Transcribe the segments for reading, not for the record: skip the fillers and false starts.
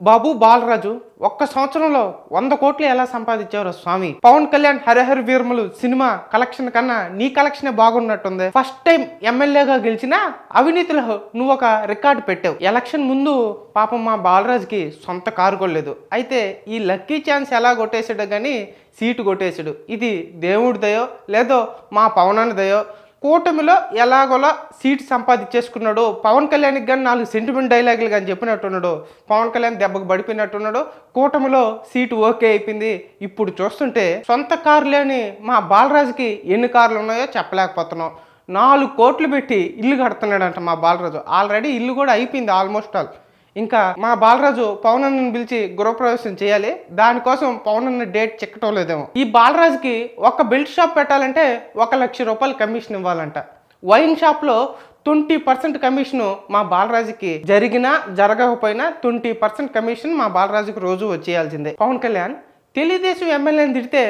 బాబు బాలరాజు ఒక్క సంవత్సరంలో 100 కోట్లు ఎలా సంపాదించారు స్వామి. పవన్ కళ్యాణ్ హరిహర వీరములు సినిమా కలెక్షన్ కన్నా నీ కలెక్షనే బాగున్నట్టుంది. ఫస్ట్ టైం ఎమ్మెల్యేగా గెలిచిన అవినీతిలో నువ్వు ఒక రికార్డు పెట్టావు. ఎలక్షన్ ముందు పాపం మా బాలరాజుకి సొంత కారు కొనలేదు. అయితే ఈ లక్కీ ఛాన్స్ ఎలా కొట్టేసాడో కానీ సీటు కొట్టేశాడు. ఇది దేవుడి దయో లేదో మా పవన్ అన్న దయో కూటమిలో ఎలాగోలా సీట్ సంపాదించేసుకున్నాడు. పవన్ కళ్యాణ్కి కానీ 4 సెంటిమెంట్ డైలాగులు కానీ చెప్పినట్టున్నాడు. పవన్ కళ్యాణ్ దెబ్బకు పడిపోయినట్టున్నాడు. కూటమిలో సీటు ఓకే అయిపోయింది. ఇప్పుడు చూస్తుంటే సొంత కారు లేని మా బాలరాజుకి ఎన్ని కార్లు ఉన్నాయో చెప్పలేకపోతున్నాం. 4 కోట్లు పెట్టి ఇల్లు కడుతున్నాడంట మా బాలరాజు. ఆల్రెడీ ఇల్లు కూడా అయిపోయింది ఆల్మోస్ట్ ఆల్. ఇంకా మా బాలరాజు పవన్ అన్నను పిలిచి గృహప్రవేశం చేయాలి. దానికోసం పవన్ అన్న డేట్ చెక్కటం లేదేమో. ఈ బాలరాజుకి ఒక బెల్ట్ షాప్ పెట్టాలంటే 1 లక్ష రూపాయలు కమిషన్ ఇవ్వాలంట. వైన్ షాప్లో 20% కమిషను మా బాలరాజుకి జరిగినా జరగకపోయినా 20% కమిషన్ మా బాలరాజుకి రోజు వచ్చేయాల్సిందే. పవన్ కళ్యాణ్ తెలుగుదేశం ఎమ్మెల్యేని తిడితే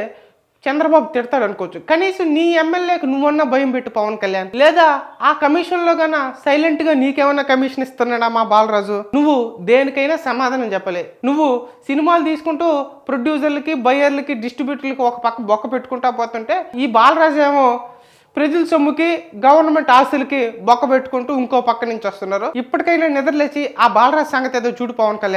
చంద్రబాబు తిడతాడు అనుకోవచ్చు. కనీసం నీ ఎమ్మెల్యేకి నువ్వన్నా భయం పెట్టు పవన్ కళ్యాణ్. లేదా ఆ కమిషన్లో గానా సైలెంట్గా నీకేమన్నా కమిషన్ ఇస్తున్నాడా మా బాలరాజు? నువ్వు దేనికైనా సమాధానం చెప్పలే. నువ్వు సినిమాలు తీసుకుంటూ ప్రొడ్యూసర్లకి బయ్యర్లకి డిస్ట్రిబ్యూటర్లకి ఒక పక్క బొక్క పెట్టుకుంటా పోతుంటే ఈ బాలరాజు ఏమో ప్రజల సొమ్ముకి గవర్నమెంట్ ఆస్తులకి బొక్క పెట్టుకుంటూ ఇంకో పక్క నుంచి వస్తున్నారు. ఇప్పటికైనా నిద్రలేచి ఆ బాలరాజు సంగతి ఏదో చూడు పవన్ కళ్యాణ్.